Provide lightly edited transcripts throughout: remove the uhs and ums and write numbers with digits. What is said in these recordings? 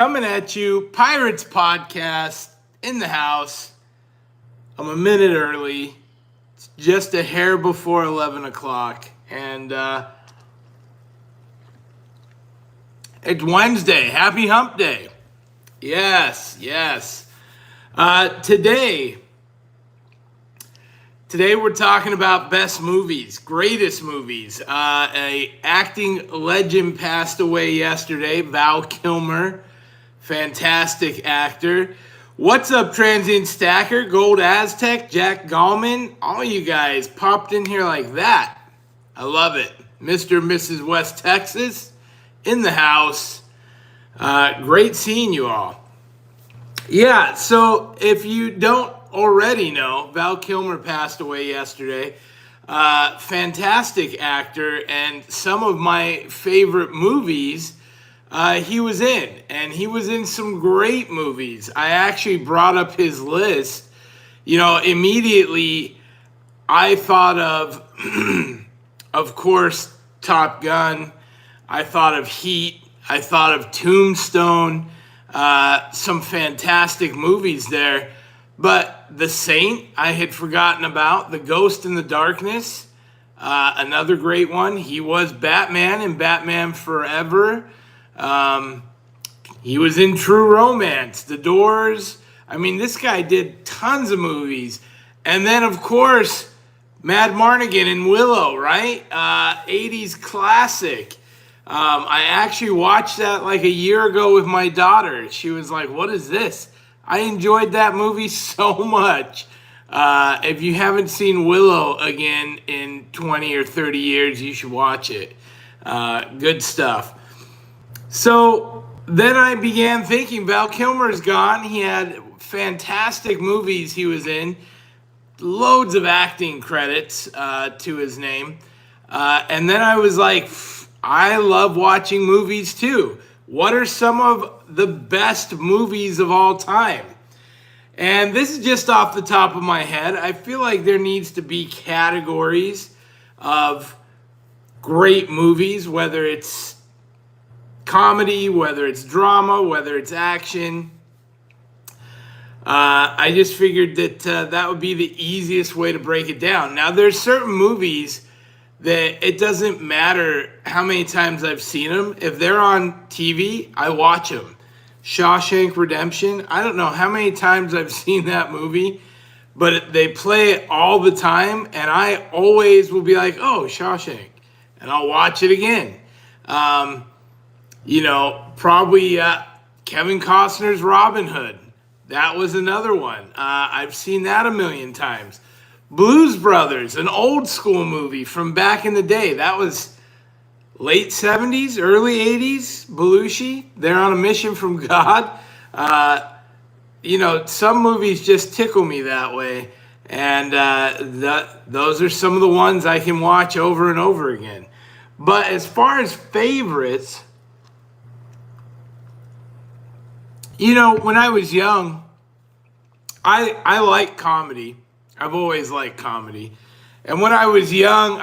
Coming at you, Pirates Podcast in the house. I'm a minute early. It's just a hair before 11 o'clock. And it's Wednesday. Happy Hump Day. Yes. Today we're talking about best movies, greatest movies. A acting legend passed away yesterday, Val Kilmer. Fantastic actor. What's up, Transient Stacker, Gold Aztec, Jack Gallman? All you guys popped in here like that. I love it. Mr. and Mrs. West Texas in the house. Great seeing you all. Yeah, so if you don't already know, Val Kilmer passed away yesterday. Fantastic actor, and some of my favorite movies he was in, and he was in some great movies. I actually brought up his list. Immediately I thought of course, Top Gun. I thought of Heat. I thought of Tombstone. Some fantastic movies there. But The Saint, I had forgotten about. The Ghost in the Darkness, another great one. He was Batman in Batman Forever. He was in True Romance, The Doors. I mean, this guy did tons of movies. And then, of course, Mad Mardigan in Willow, right? 80s classic. I actually watched that like a year ago with my daughter. She was like, what is this? I enjoyed that movie so much. If you haven't seen Willow again in 20 or 30 years, you should watch it. Good stuff. So then I began thinking, Val Kilmer's gone. He had fantastic movies he was in. Loads of acting credits to his name. And then I was like, I love watching movies too. What are some of the best movies of all time? And this is just off the top of my head. I feel like there needs to be categories of great movies, whether it's comedy, whether it's drama, whether it's action. I just figured that that would be the easiest way to break it down. Now, there's certain movies that it doesn't matter how many times I've seen them. If they're on TV, I watch them. Shawshank Redemption, I don't know how many times I've seen that movie, but they play it all the time, and I always will be like, oh, Shawshank, and I'll watch it again. Probably Kevin Costner's Robin Hood. That was another one. I've seen that a million times. Blues Brothers, an old school movie from back in the day. That was late 70s, early 80s. Belushi, they're on a mission from God. Some movies just tickle me that way. And those are some of the ones I can watch over and over again. But as far as favorites, when I was young, I like comedy. I've always liked comedy. And when I was young,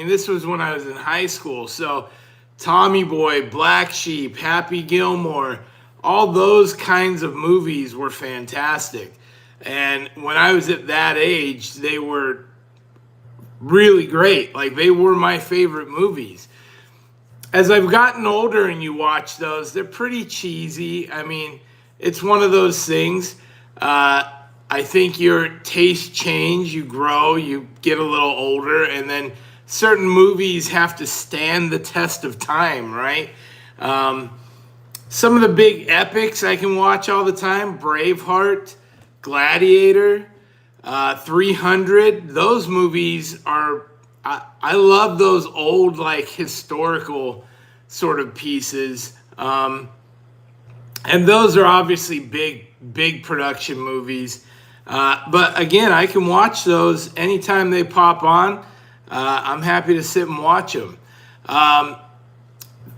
this was when I was in high school. So Tommy Boy, Black Sheep, Happy Gilmore, all those kinds of movies were fantastic. And when I was at that age, they were really great. Like, they were my favorite movies. As I've gotten older and you watch those, they're pretty cheesy. I mean, it's one of those things. I think your tastes change, you grow, you get a little older, and then certain movies have to stand the test of time, right? Some of the big epics I can watch all the time, Braveheart, Gladiator, 300. Those movies are... I love those old, like, historical sort of pieces. And those are obviously big production movies. But again, I can watch those anytime they pop on. I'm happy to sit and watch them.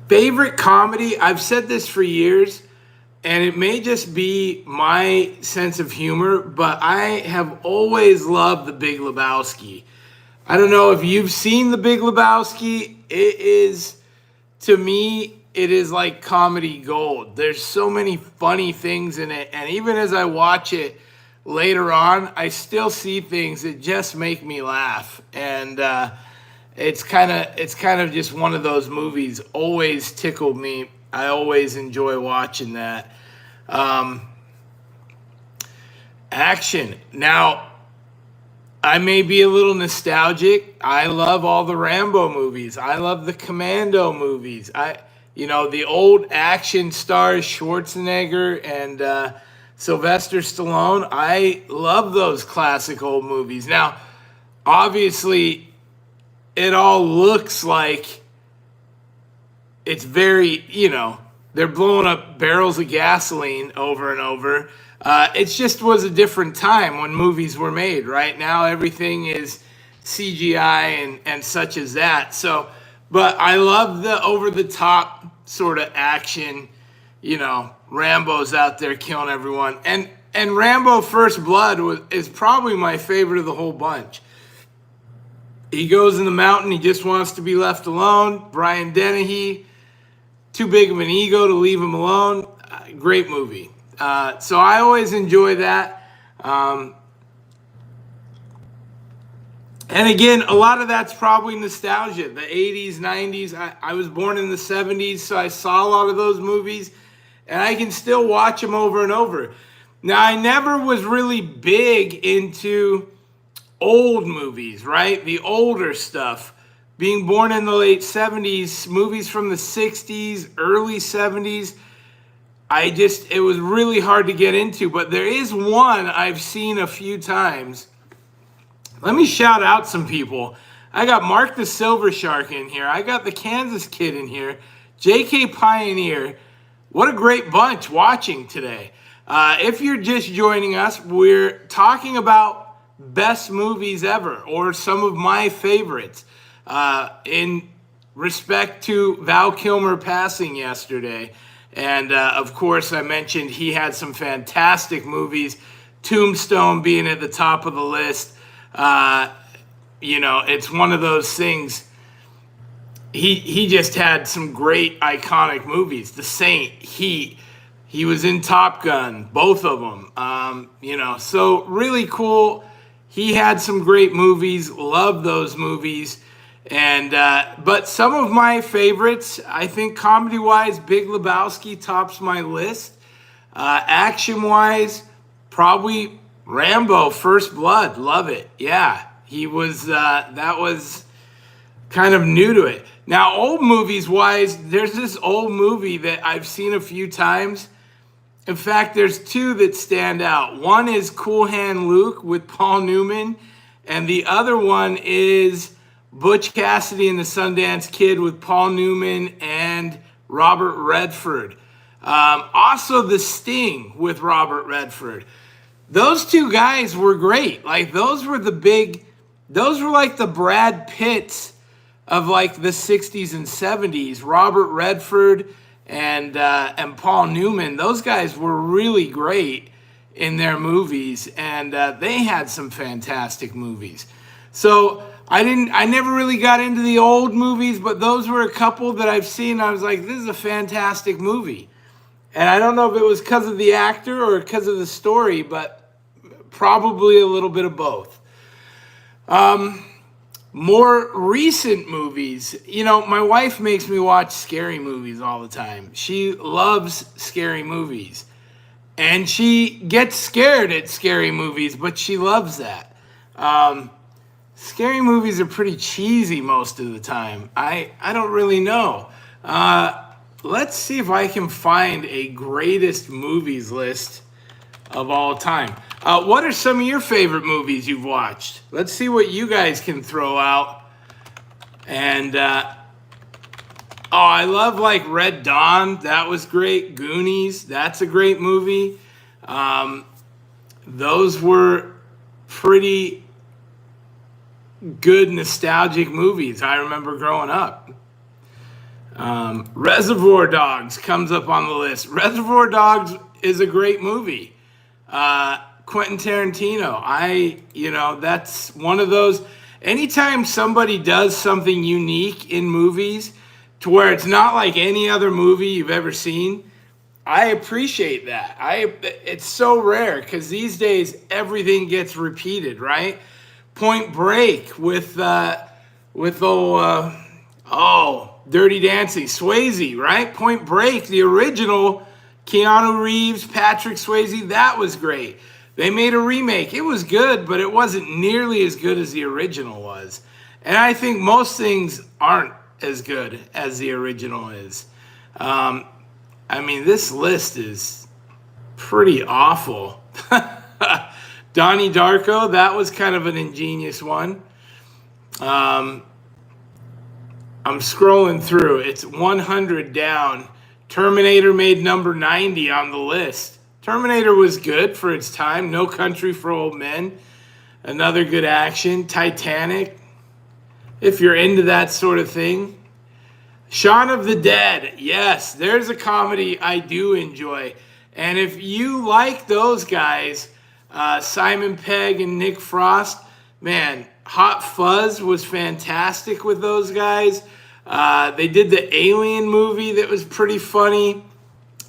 Favorite comedy, I've said this for years, and it may just be my sense of humor, but I have always loved The Big Lebowski. I don't know if you've seen The Big Lebowski. It is, to me, it is like comedy gold. There's so many funny things in it, and even as I watch it later on, I still see things that just make me laugh. And it's kind of just one of those movies. Always tickled me. I always enjoy watching that. Action. Now, I may be a little nostalgic. I love all the Rambo movies. I love the Commando movies. The old action stars, Schwarzenegger and Sylvester Stallone. I love those classic old movies. Now, obviously, it all looks like it's very, they're blowing up barrels of gasoline over and over. It just was a different time when movies were made. Right now, everything is CGI and such as that. So, but I love the over-the-top sort of action. Rambo's out there killing everyone, and Rambo First Blood is probably my favorite of the whole bunch. He goes in the mountain. He just wants to be left alone. Brian Dennehy, too big of an ego to leave him alone. Great movie. So I always enjoy that. And again, a lot of that's probably nostalgia. The 80s, 90s. I was born in the 70s, so I saw a lot of those movies, and I can still watch them over and over. Now, I never was really big into old movies, right? The older stuff. Being born in the late 70s, movies from the 60s, early 70s, it was really hard to get into. But there is one I've seen a few times. Let me shout out some people. I got Mark the Silver Shark in here. I got the Kansas Kid in here. JK Pioneer. What a great bunch watching today. If you're just joining us, we're talking about best movies ever, or some of my favorites. In respect to Val Kilmer passing yesterday. And of course, I mentioned he had some fantastic movies, Tombstone being at the top of the list. It's one of those things. He just had some great iconic movies. The Saint, he was in Top Gun, both of them. So really cool. He had some great movies. Love those movies. And but some of my favorites, I think comedy-wise, Big Lebowski tops my list. Action-wise, probably Rambo, First Blood. Love it. Yeah, he was. That was kind of new to it. Now, old movies-wise, there's this old movie that I've seen a few times. In fact, there's two that stand out. One is Cool Hand Luke with Paul Newman, and the other one is Butch Cassidy and the Sundance Kid with Paul Newman and Robert Redford. Also, The Sting with Robert Redford. Those two guys were great. Like, those were like the Brad Pitts of like the 60s and 70s. Robert Redford and Paul Newman. Those guys were really great in their movies, and they had some fantastic movies. So I never really got into the old movies, but those were a couple that I've seen. I was like, this is a fantastic movie. And I don't know if it was because of the actor or because of the story, but probably a little bit of both. More recent movies. My wife makes me watch scary movies all the time. She loves scary movies. And she gets scared at scary movies, but she loves that. Scary movies are pretty cheesy most of the time. I don't really know. Let's see if I can find a greatest movies list of all time. What are some of your favorite movies you've watched? Let's see what you guys can throw out. And, I love like Red Dawn. That was great. Goonies. That's a great movie. Those were pretty good nostalgic movies. I remember growing up. Reservoir Dogs comes up on the list. Reservoir Dogs is a great movie. Quentin Tarantino. That's one of those. Anytime somebody does something unique in movies, to where it's not like any other movie you've ever seen. I appreciate that. It's so rare because these days everything gets repeated, right? Point Break with Dirty Dancing, Swayze, right? Point Break, the original, Keanu Reeves, Patrick Swayze, that was great. They made a remake. It was good, but it wasn't nearly as good as the original was. And I think most things aren't as good as the original is. I mean, this list is pretty awful. Donnie Darko, that was kind of an ingenious one. I'm scrolling through. It's 100 down. Terminator made number 90 on the list. Terminator was good for its time. No Country for Old Men, another good action. Titanic, if you're into that sort of thing. Shaun of the Dead, yes, there's a comedy I do enjoy. And if you like those guys, Simon Pegg and Nick Frost, man, Hot Fuzz was fantastic with those guys. They did the Alien movie that was pretty funny.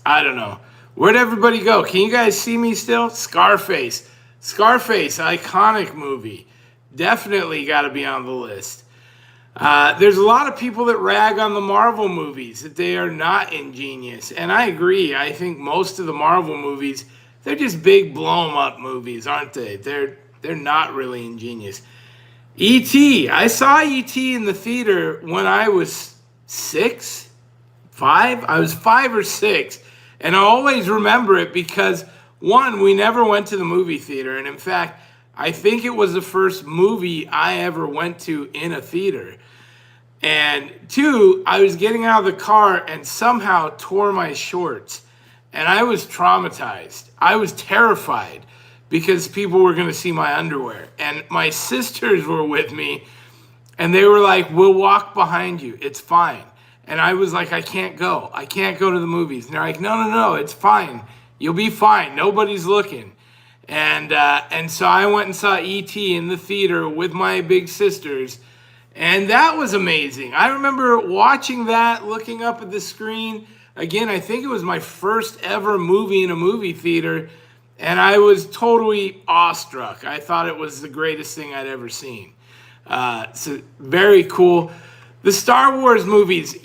I don't know. Where'd everybody go? Can you guys see me still? Scarface. Scarface, iconic movie. Definitely got to be on the list. There's a lot of people that rag on the Marvel movies, that they are not ingenious. And I agree. I think most of the Marvel movies, they're just big blow-em-up movies, aren't they? They're not really ingenious. E.T. I saw E.T. in the theater when I was 5. I was 5 or 6. And I always remember it because, one, we never went to the movie theater. And in fact, I think it was the first movie I ever went to in a theater. And 2, I was getting out of the car and somehow tore my shorts. And I was traumatized. I was terrified because people were going to see my underwear. And my sisters were with me, and they were like, we'll walk behind you. It's fine. And I was like, I can't go. I can't go to the movies. And they're like, no, it's fine. You'll be fine. Nobody's looking. And so I went and saw E.T. in the theater with my big sisters, and that was amazing. I remember watching that, looking up at the screen. Again, I think it was my first ever movie in a movie theater, and I was totally awestruck. I thought it was the greatest thing I'd ever seen. So very cool. The Star Wars movies,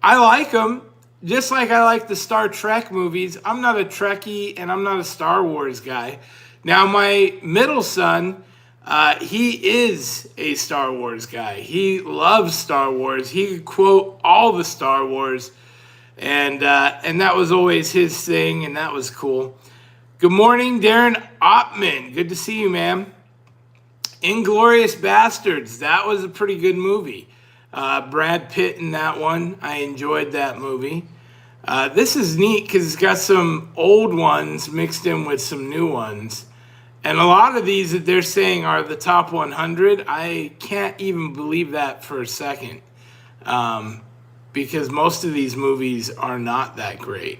I like them. Just like I like the Star Trek movies. I'm not a Trekkie and I'm not a Star Wars guy. Now, my middle son, he is a Star Wars guy. He loves Star Wars. He could quote all the Star Wars. And that was always his thing, and that was cool. Good morning, Darren Ottman. Good to see you, ma'am. Inglourious Bastards. That was a pretty good movie. Brad Pitt in that one. I enjoyed that movie. This is neat because it's got some old ones mixed in with some new ones. And a lot of these that they're saying are the top 100, I can't even believe that for a second. Because most of these movies are not that great.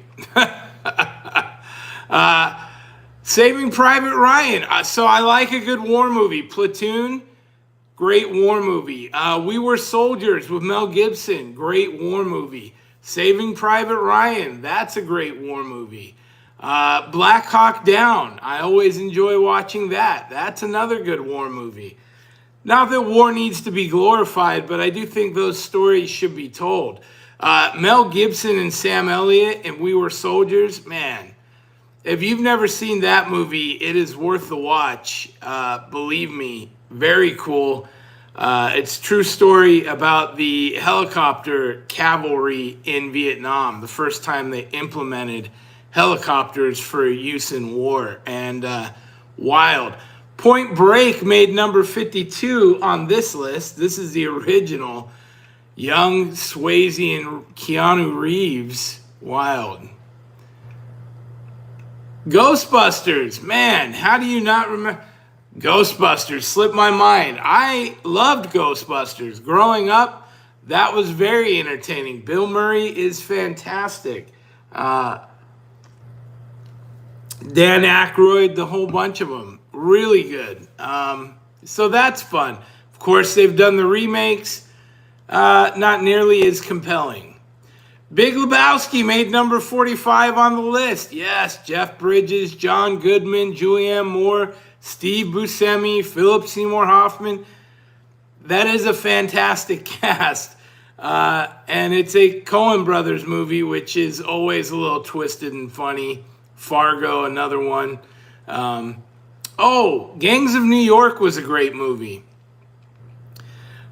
Saving Private Ryan. So I like a good war movie. Platoon. Great war movie. We Were Soldiers with Mel Gibson. Great war movie. Saving Private Ryan. That's a great war movie. Black Hawk Down. I always enjoy watching that. That's another good war movie. Not that war needs to be glorified, but I do think those stories should be told. Mel Gibson and Sam Elliott and We Were Soldiers. Man, if you've never seen that movie, it is worth the watch. Believe me. Very cool. It's a true story about the helicopter cavalry in Vietnam, the first time they implemented helicopters for use in war, and wild. Point Break made number 52 on this list. This is the original. Young Swayze and Keanu Reeves. Wild. Ghostbusters. Man, how do you not remember? Ghostbusters slipped my mind. I loved Ghostbusters. Growing up, that was very entertaining. Bill Murray is fantastic. Dan Aykroyd, the whole bunch of them. Really good. So that's fun. Of course, they've done the remakes. Not nearly as compelling. Big Lebowski made number 45 on the list. Yes, Jeff Bridges, John Goodman, Julianne Moore, Steve Buscemi, Philip Seymour Hoffman. That is a fantastic cast. And it's a Coen Brothers movie, which is always a little twisted and funny. Fargo, another one. Gangs of New York was a great movie.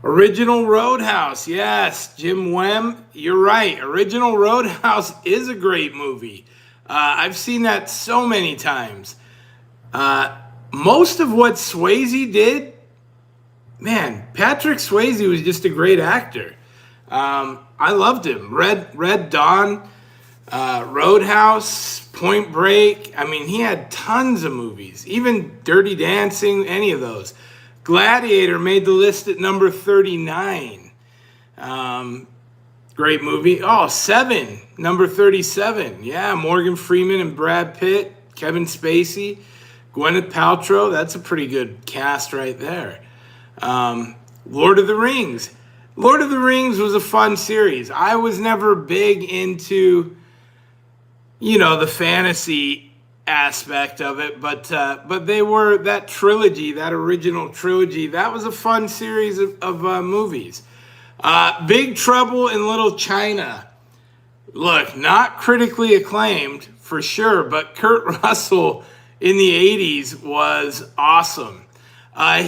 Original Roadhouse, yes, Jim Wem, you're right. Original Roadhouse is a great movie. I've seen that so many times. Most of what Swayze did, man, Patrick Swayze was just a great actor. I loved him. Red Dawn, Roadhouse, Point Break. I mean, he had tons of movies, even Dirty Dancing, any of those. Gladiator made the list at number 39. Great movie. Oh, Seven, number 37. Yeah, Morgan Freeman and Brad Pitt, Kevin Spacey, Gwyneth Paltrow. That's a pretty good cast right there. Lord of the Rings. Lord of the Rings was a fun series. I was never big into, the fantasy aspect of it, but they were that trilogy, that original trilogy. That was a fun series of movies. Big Trouble in Little China. Look, not critically acclaimed for sure, but Kurt Russell in the 80s was awesome.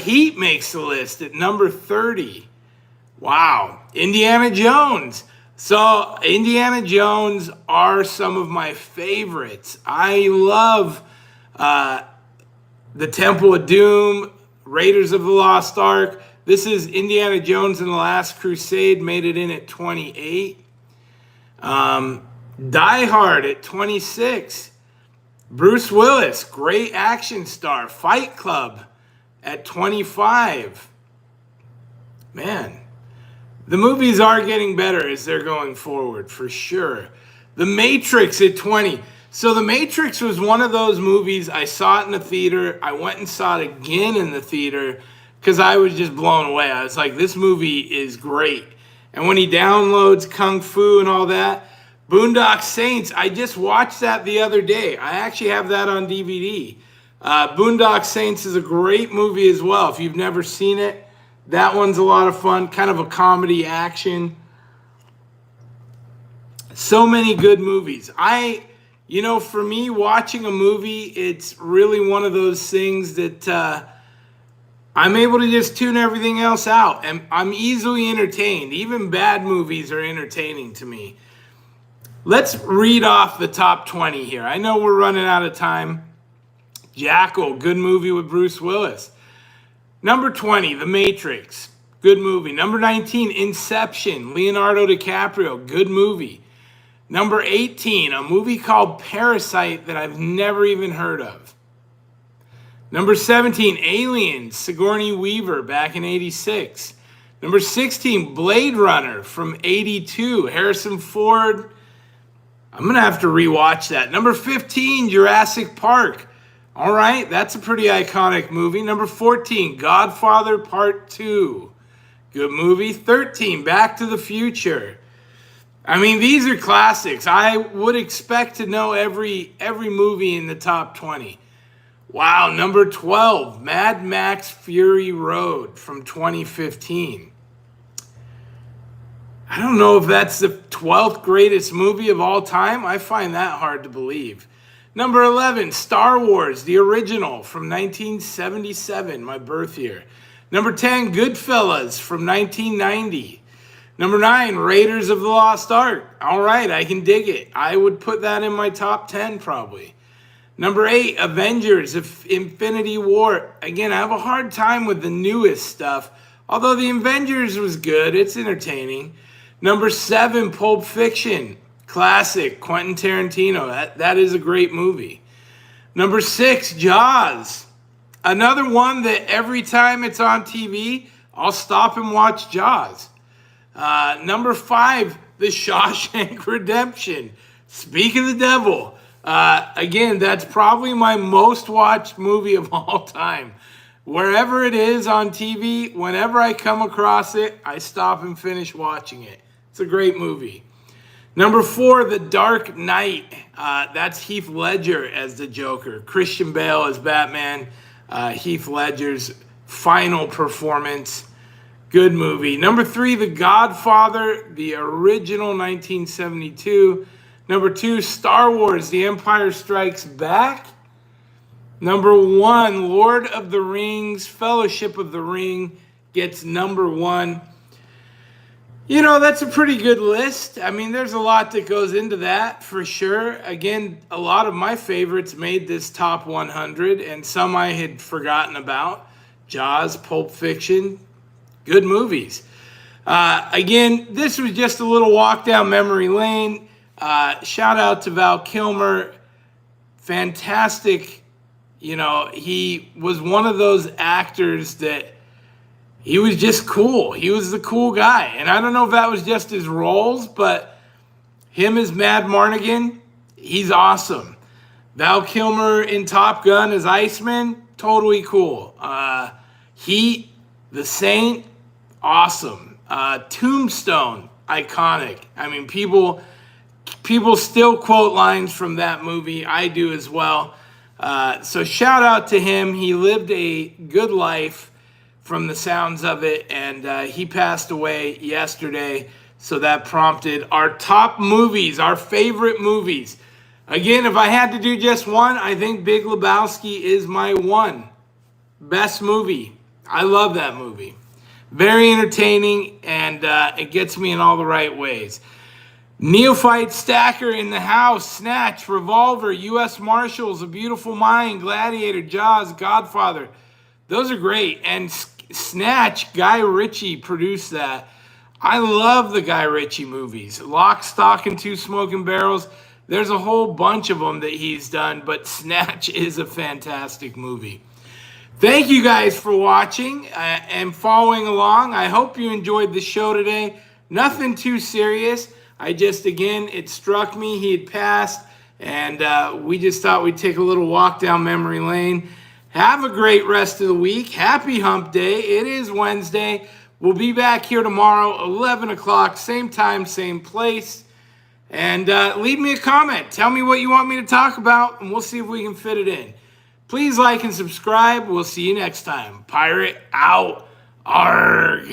Heat makes the list at number 30. Wow. Indiana Jones. So, Indiana Jones are some of my favorites. I love the Temple of Doom, Raiders of the Lost Ark. This is Indiana Jones and the Last Crusade, made it in at 28. Die Hard at 26. Bruce Willis, great action star. Fight Club at 25. Man. The movies are getting better as they're going forward, for sure. The Matrix at 20. So The Matrix was one of those movies, I saw it in the theater. I went and saw it again in the theater because I was just blown away. I was like, this movie is great. And when he downloads Kung Fu and all that, Boondock Saints, I just watched that the other day. I actually have that on DVD. Boondock Saints is a great movie as well. If you've never seen it, that one's a lot of fun, kind of a comedy action. So many good movies. For me, watching a movie, it's really one of those things that I'm able to just tune everything else out. And I'm easily entertained. Even bad movies are entertaining to me. Let's read off the top 20 here. I know we're running out of time. Jackal, good movie with Bruce Willis. Number 20, The Matrix, good movie. Number 19, Inception, Leonardo DiCaprio, good movie. Number 18, a movie called Parasite that I've never even heard of. Number 17, Aliens, Sigourney Weaver, back in 86. Number 16, Blade Runner from 82, Harrison Ford. I'm going to have to rewatch that. Number 15, Jurassic Park. All right, that's a pretty iconic movie. Number 14, Godfather Part 2. Good movie. 13, Back to the Future. I mean, these are classics. I would expect to know every movie in the top 20. Wow, number 12, Mad Max Fury Road from 2015. I don't know if that's the 12th greatest movie of all time. I find that hard to believe. Number 11, Star Wars, the original from 1977, my birth year. Number 10, Goodfellas from 1990. Number 9, Raiders of the Lost Ark. All right, I can dig it. I would put that in my top 10 probably. Number 8, Avengers of Infinity War. Again, I have a hard time with the newest stuff, although the Avengers was good. It's entertaining. Number 7, Pulp Fiction. Classic, Quentin Tarantino. That is a great movie. Number 6, Jaws. Another one that every time it's on TV, I'll stop and watch Jaws. Number 5, The Shawshank Redemption. Speak of the devil. Again, that's probably my most watched movie of all time. Wherever it is on TV, whenever I come across it, I stop and finish watching it. It's a great movie. Number 4, The Dark Knight. That's Heath Ledger as the Joker. Christian Bale as Batman. Heath Ledger's final performance. Good movie. Number 3, The Godfather, the original 1972. Number 2, Star Wars, The Empire Strikes Back. Number 1, Lord of the Rings, Fellowship of the Ring gets number 1. You know, that's a pretty good list. I mean, there's a lot that goes into that for sure. Again, a lot of my favorites made this top 100 and some I had forgotten about. Jaws, Pulp Fiction, good movies. Again, this was just a little walk down memory lane. Shout out to Val Kilmer. Fantastic. You know, he was one of those actors that he was just cool. He was the cool guy. And I don't know if that was just his roles, but him as Mad Mardigan, he's awesome. Val Kilmer in Top Gun as Iceman, totally cool. Heat, The Saint, awesome. Tombstone, iconic. I mean, people still quote lines from that movie. I do as well. So shout out to him. He lived a good life from the sounds of it, and he passed away yesterday. So that prompted our top movies, our favorite movies. Again, if I had to do just one, I think Big Lebowski is my one. Best movie. I love that movie. Very entertaining, and it gets me in all the right ways. Neophyte Stacker in the House, Snatch, Revolver, U.S. Marshals, A Beautiful Mind, Gladiator, Jaws, Godfather. Those are great. And Snatch, Guy Ritchie produced that. I love the Guy Ritchie movies. Lock, Stock, and Two Smoking Barrels. There's a whole bunch of them that he's done, but Snatch is a fantastic movie. Thank you guys for watching and following along. I hope you enjoyed the show today. Nothing too serious. Again, it struck me he had passed, and we just thought we'd take a little walk down memory lane. Have a great rest of the week. Happy Hump Day. It is Wednesday. We'll be back here tomorrow, 11 o'clock, same time, same place. And leave me a comment. Tell me what you want me to talk about, and we'll see if we can fit it in. Please like and subscribe. We'll see you next time. Pirate out. Arg.